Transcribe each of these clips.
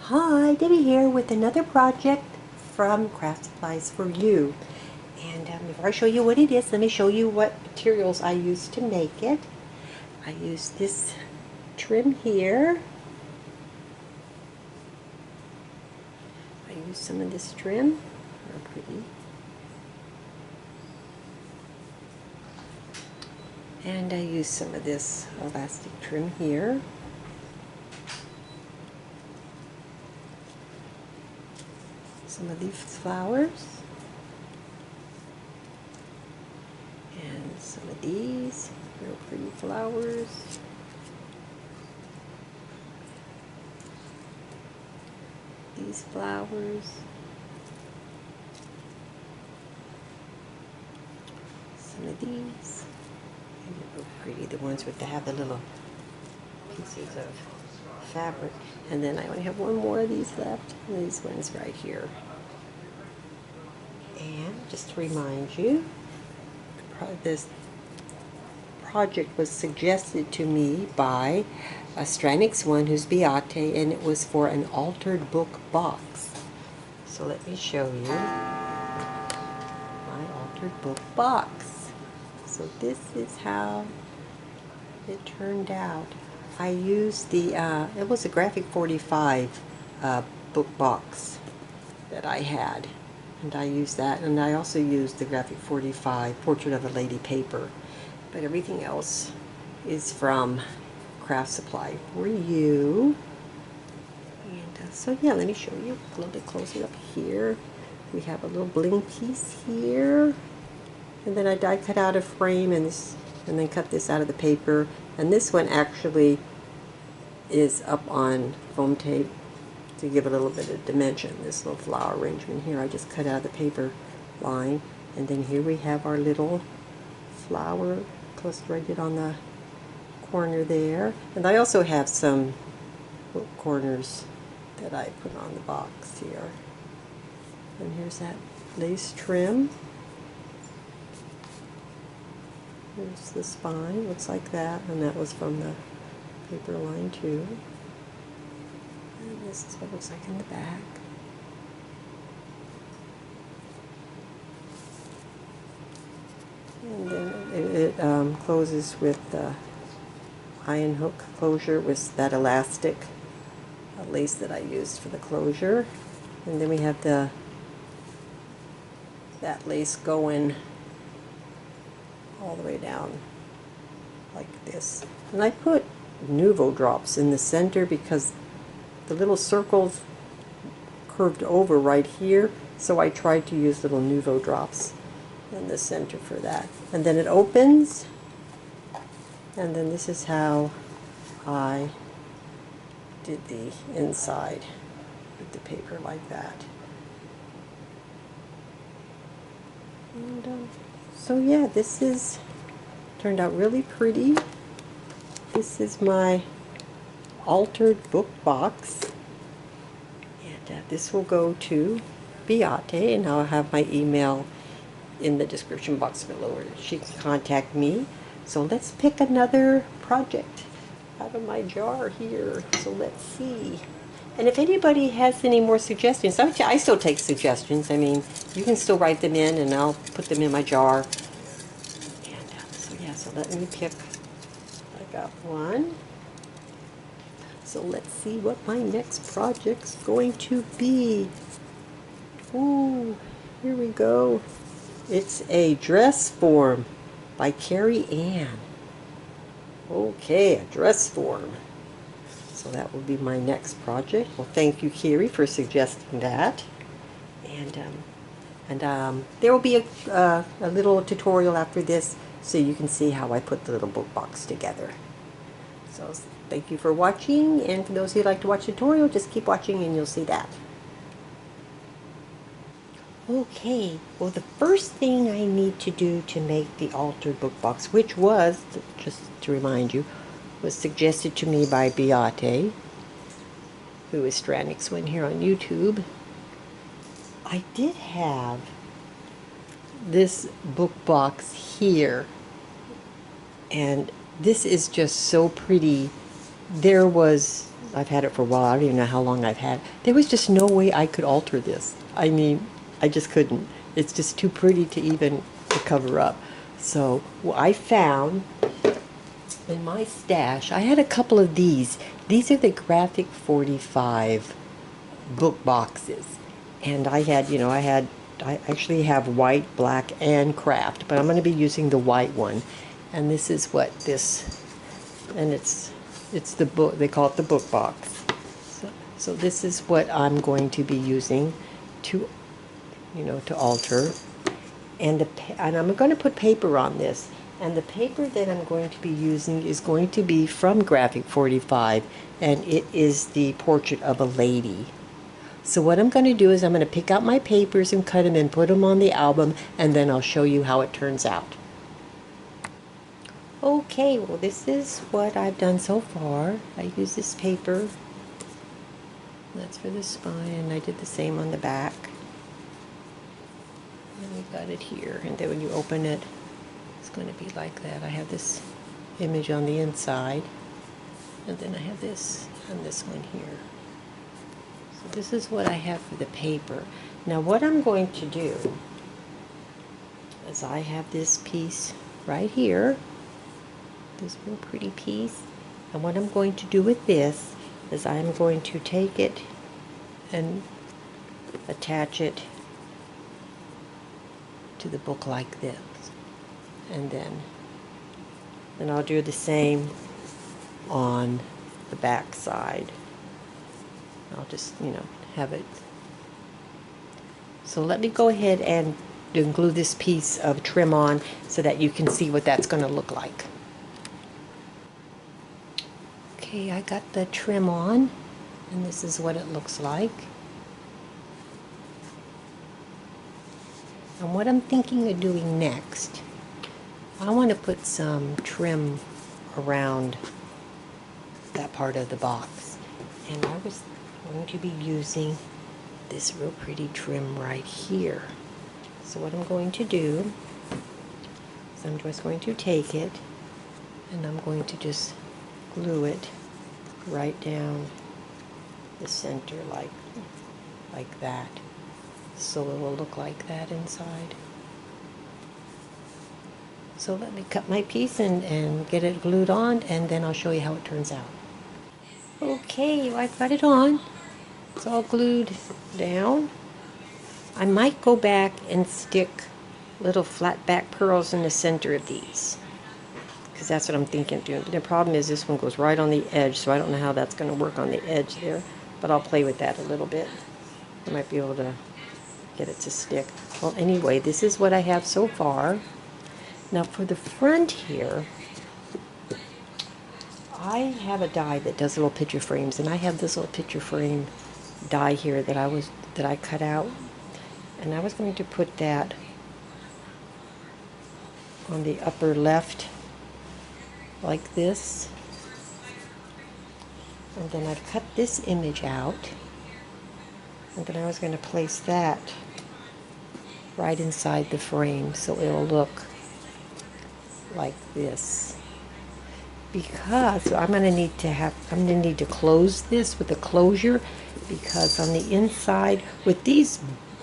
Hi, Debbie here with another project from KS4U. And before I show you what it is, let me show you what materials I used to make it. I used this trim here. I used some of this trim. Real pretty. And I used some of this elastic trim here. Some of these flowers. And some of these real pretty flowers. These flowers. Some of these. They're real pretty, the ones with have the little pieces of fabric. And then I only have one more of these left. These ones right here. And just to remind you, this project was suggested to me by a Stranix one who's Beate, and it was for an altered book box. So let me show you my altered book box. So this is how it turned out. I used the, it was a Graphic 45 book box that I had. And I used that, and I also used the Graphic 45 Portrait of a Lady paper. But everything else is from Craft Supply for You. And so yeah, let me show you a little bit closer up here. We have a little bling piece here. And then I die cut out a frame and then cut this out of the paper. And this one actually is up on foam tape to give it a little bit of dimension. This little flower arrangement here, I just cut out the paper line. And then here we have our little flower cluster I did on the corner there. And I also have some little corners that I put on the box here. And here's that lace trim. Here's the spine, looks like that, and that was from the paper line too. And this is what it looks like in the back. And then it closes with the iron hook closure with that elastic lace that I used for the closure. And then we have that lace going all the way down like this. And I put Nuvo drops in the center because the little circles curved over right here, so I tried to use little Nuvo drops in the center for that. And then it opens, and then this is how I did the inside with the paper like that. And so yeah, this is turned out really pretty. This is my altered book box, and this will go to Beate, and I'll have my email in the description box below where she can contact me. So let's pick another project out of my jar here. So let's see. And if anybody has any more suggestions, I still take suggestions. I mean, you can still write them in and I'll put them in my jar. And so yeah, so let me pick. I got one. So let's see what my next project's going to be. Ooh, here we go. It's a dress form by Carrie Ann. Okay, a dress form. So that will be my next project. Well, thank you, Carrie, for suggesting that. And there will be a little tutorial after this, so you can see how I put the little book box together. So thank you for watching, and for those who like to watch the tutorial, just keep watching and you'll see that. Okay, well, the first thing I need to do to make the altered book box, which was, just to remind you, was suggested to me by Beate, who is Stranix one here on YouTube. I did have this book box here, and this is just so pretty. There was I've had it for a while. I don't even know how long I've had it. There was just no way I could alter this. I mean, I just couldn't. It's just too pretty to even to cover up. So I found in my stash, I had a couple of these. These are the Graphic 45 book boxes. And I had, I actually have white, black, and craft, but I'm going to be using the white one. And this is what this, and it's the book, they call it the book box. So this is what I'm going to be using to, to alter. And I'm going to put paper on this. And the paper that I'm going to be using is going to be from Graphic 45, and it is the portrait of a lady. So what I'm going to do is I'm going to pick out my papers and cut them and put them on the album, and then I'll show you how it turns out. Okay, well this is what I've done so far. I use this paper. That's for the spine, and I did the same on the back. And we got it here, and then when you open it, it's going to be like that. I have this image on the inside, and then I have this and this one here. So this is what I have for the paper. Now what I'm going to do is I have this piece right here, this real pretty piece, and what I'm going to do with this is I'm going to take it and attach it to the book like this. And then I'll do the same on the back side. I'll just, have it. So let me go ahead and glue this piece of trim on so that you can see what that's going to look like. Okay, I got the trim on, and this is what it looks like. And what I'm thinking of doing next, I want to put some trim around that part of the box. And I was going to be using this real pretty trim right here. So what I'm going to do is I'm just going to take it and I'm going to just glue it right down the center like that. So it will look like that inside. So let me cut my piece and get it glued on, and then I'll show you how it turns out. Okay, well, I've got it on. It's all glued down. I might go back and stick little flat back pearls in the center of these, because that's what I'm thinking of doing. But the problem is this one goes right on the edge, so I don't know how that's going to work on the edge there, but I'll play with that a little bit. I might be able to get it to stick. Well, anyway, this is what I have so far. Now for the front here, I have a die that does little picture frames, and I have this little picture frame die here that I cut out, and I was going to put that on the upper left like this, and then I've cut this image out, and then I was going to place that right inside the frame so it'll look like this. Because I'm going to need to close this with a closure, because on the inside with these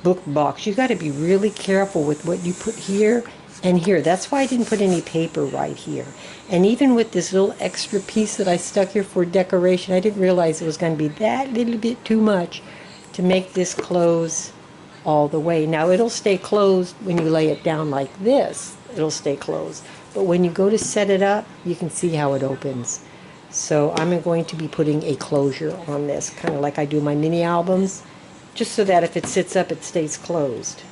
book box you got to be really careful with what you put here and here. That's why I didn't put any paper right here. And even with this little extra piece that I stuck here for decoration, I didn't realize it was going to be that little bit too much to make this close all the way. Now it'll stay closed when you lay it down like this. It'll stay closed. But when you go to set it up, you can see how it opens. So I'm going to be putting a closure on this, kind of like I do my mini albums, just so that if it sits up, it stays closed.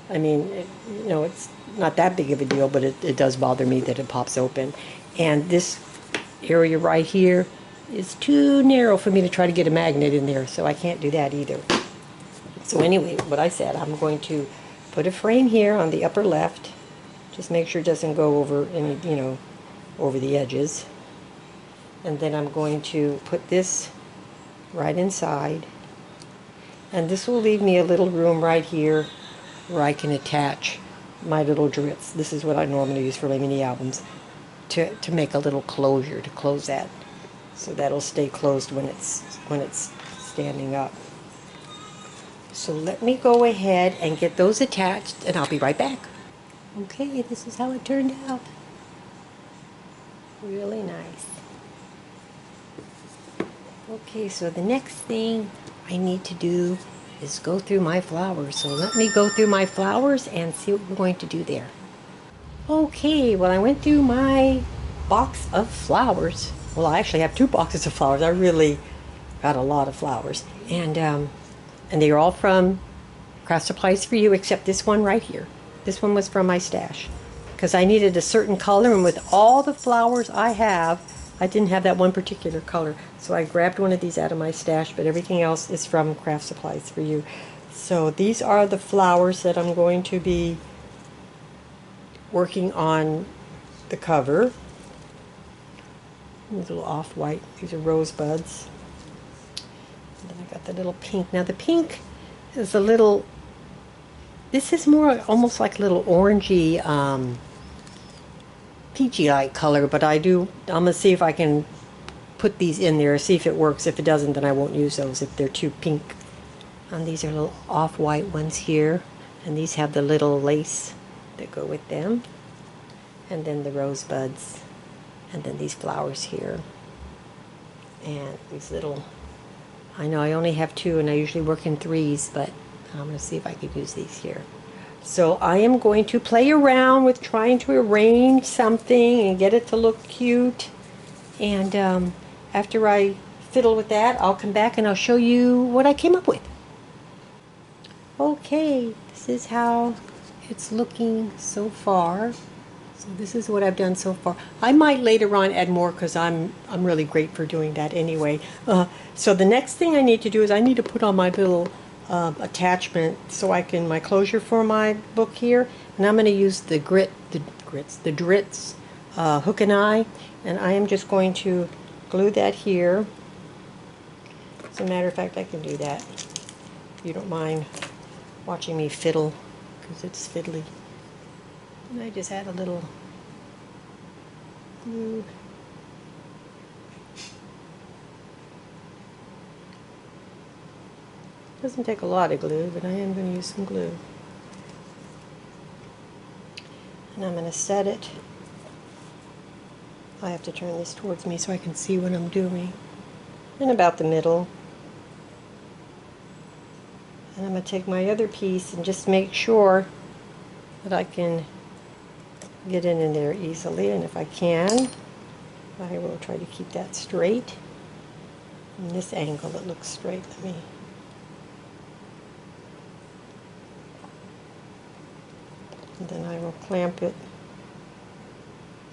I mean, it's not that big of a deal, but it does bother me that it pops open. And this area right here is too narrow for me to try to get a magnet in there, so I can't do that either. So anyway, what I said, I'm going to put a frame here on the upper left. Just make sure it doesn't go over any, over the edges. And then I'm going to put this right inside. And this will leave me a little room right here where I can attach my little drits. This is what I normally use for my mini albums, to make a little closure, to close that So that'll stay closed when it's standing up. So let me go ahead and get those attached, and I'll be right back. Okay, this is how it turned out. Really nice. Okay, so the next thing I need to do is go through my flowers. So let me go through my flowers and see what we're going to do there. Okay, well, I went through my box of flowers. Well, I actually have 2 boxes of flowers. I really got a lot of flowers. And they are all from Craft Supplies for You, except this one right here. This one was from my stash because I needed a certain color, and with all the flowers I have, I didn't have that one particular color. So I grabbed one of these out of my stash, but everything else is from Craft Supplies for You. So these are the flowers that I'm going to be working on the cover. These little off-white, these are rosebuds. And then I got the little pink. Now the pink is a little, this is more almost like a little orangey, peachy-like color, but I'm gonna see if I can put these in there, see if it works. If it doesn't, then I won't use those if they're too pink. And these are little off-white ones here, and these have the little lace that go with them, and then the rosebuds, and then these flowers here, and these little, I know I only have 2 and I usually work in 3s, but I'm going to see if I could use these here. So I am going to play around with trying to arrange something and get it to look cute, and after I fiddle with that, I'll come back and I'll show you what I came up with. Okay, this is how it's looking so far. So this is what I've done so far. I might later on add more because I'm really great for doing that anyway. So the next thing I need to do is I need to put on my little attachment so I can, my closure for my book here, and I'm going to use the Dritz hook and eye, and I am just going to glue that here. As a matter of fact, I can do that if you don't mind watching me fiddle, because it's fiddly. And I just add a little glue. Doesn't take a lot of glue, but I am going to use some glue. And I'm going to set it. I have to turn this towards me so I can see what I'm doing. In about the middle. And I'm going to take my other piece and just make sure that I can get in there easily, and if I can, I will try to keep that straight. In this angle it looks straight. Let me, and then I will clamp it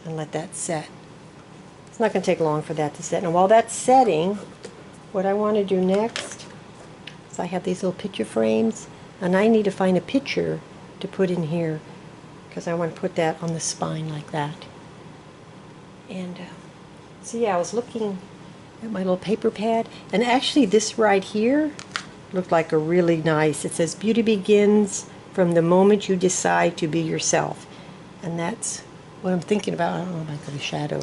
and let that set. It's not going to take long for that to set. And while that's setting, what I want to do next is I have these little picture frames, and I need to find a picture to put in here because I want to put that on the spine like that. And so yeah, I was looking at my little paper pad, and actually this right here looked like a really nice, it says beauty begins from the moment you decide to be yourself, and that's what I'm thinking about. I don't know if I got a shadow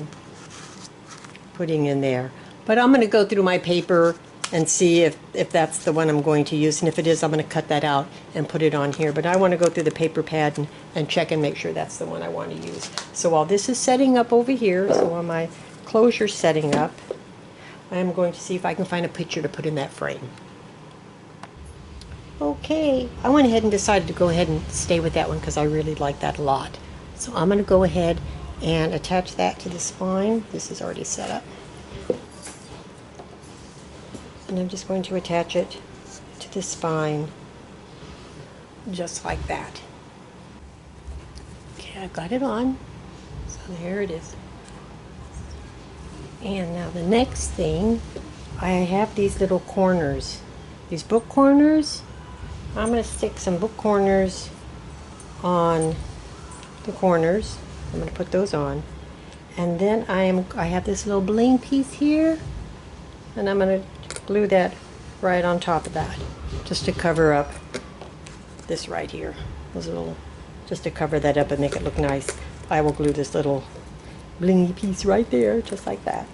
putting in there, but I'm going to go through my paper and see if that's the one I'm going to use, and if it is, I'm going to cut that out and put it on here. But I want to go through the paper pad and check and make sure that's the one I want to use. So while this is setting up over here, so while my closure's setting up, I'm going to see if I can find a picture to put in that frame. Okay, I went ahead and decided to go ahead and stay with that one because I really like that a lot. So I'm going to go ahead and attach that to the spine. This is already set up. And I'm just going to attach it to the spine just like that. Okay, I've got it on. So there it is. And now the next thing, I have these little corners. These book corners. I'm going to stick some book corners on the corners. I'm going to put those on. And then I have this little bling piece here. And I'm going to glue that right on top of that, just to cover up this right here. Those little, just to cover that up and make it look nice. I will glue this little blingy piece right there, just like that.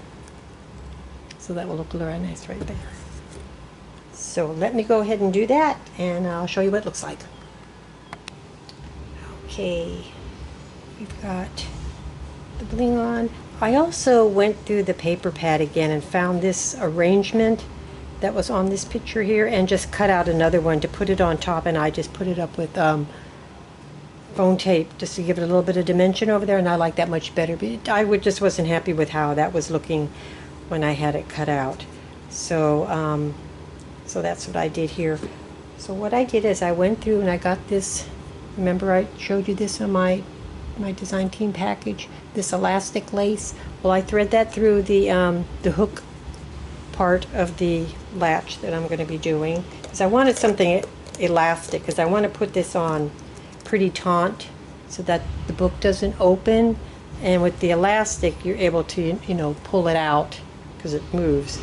So that will look very nice right there. So let me go ahead and do that, and I'll show you what it looks like. Okay, we've got the bling on. I also went through the paper pad again and found this arrangement that was on this picture here and just cut out another one to put it on top, and I just put it up with foam tape just to give it a little bit of dimension over there, and I like that much better. But I just wasn't happy with how that was looking when I had it cut out. So so that's what I did here. So what I did is I went through and I got this, remember I showed you this on my design team package, this elastic lace. Well, I thread that through the hook part of the latch that I'm going to be doing, because I wanted something elastic, because I want to put this on pretty taut so that the book doesn't open, and with the elastic you're able to, you know, pull it out because it moves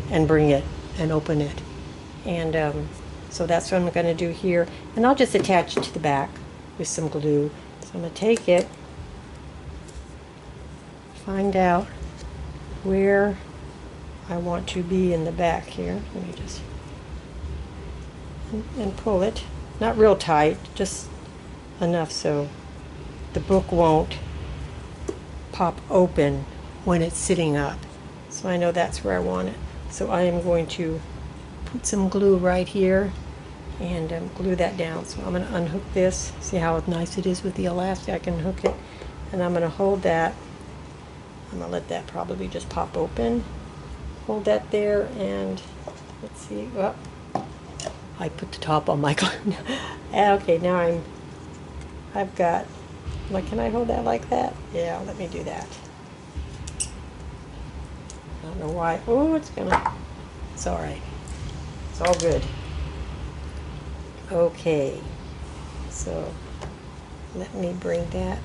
and bring it and open it. And so that's what I'm going to do here, and I'll just attach it to the back with some glue. So I'm going to take it, find out where I want to be in the back here. Let me just and pull it, not real tight, just enough so the book won't pop open when it's sitting up. So I know that's where I want it. So I am going to put some glue right here and glue that down. So I'm going to unhook this. See how nice it is with the elastic? I can hook it, and I'm going to hold that. I'm going to let that probably just pop open. Hold that there, and let's see. Oh, I put the top on my glue. Okay, now I've got, like, can I hold that like that? Yeah, let me do that. I don't know why. Oh, it's all right. It's all good. Okay, so let me bring that.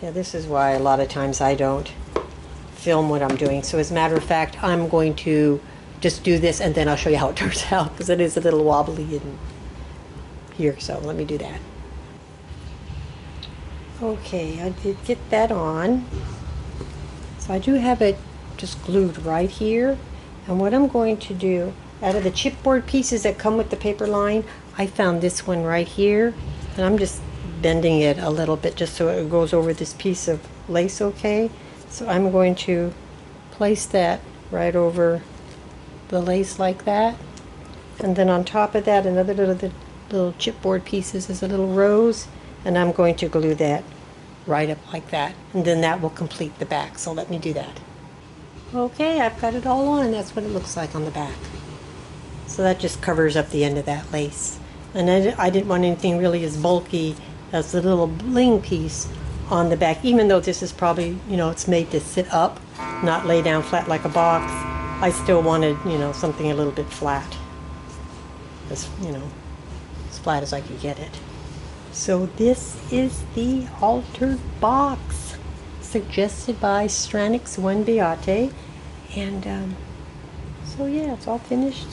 Yeah, this is why a lot of times I don't film what I'm doing. So as a matter of fact, I'm going to just do this and then I'll show you how it turns out, because it is a little wobbly in here. So let me do that. Okay, I did get that on. So I do have it just glued right here. And what I'm going to do, out of the chipboard pieces that come with the paper line, I found this one right here, and I'm just bending it a little bit just so it goes over this piece of lace. Okay, so I'm going to place that right over the lace like that, and then on top of that another little chipboard pieces as a little rose, and I'm going to glue that right up like that, and then that will complete the back. So let me do that. Okay, I've got it all on, and that's what it looks like on the back. So that just covers up the end of that lace, and I didn't want anything really as bulky as the little bling piece on the back. Even though this is probably, you know, it's made to sit up, not lay down flat like a box, I still wanted, you know, something a little bit flat, as, you know, as flat as I could get it. So this is the altered box suggested by Stranix 1 Beate, and so yeah, it's all finished,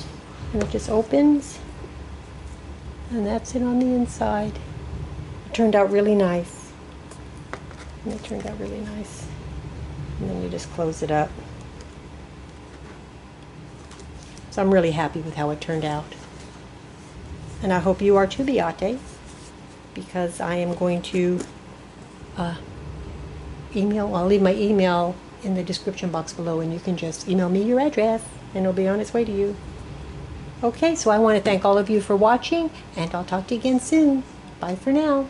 and it just opens, and that's it on the inside. It turned out really nice. And it turned out really nice. And then you just close it up. So I'm really happy with how it turned out. And I hope you are too, Beate, because I am going to I'll leave my email in the description box below, and you can just email me your address and it'll be on its way to you. Okay, so I want to thank all of you for watching, and I'll talk to you again soon. Bye for now.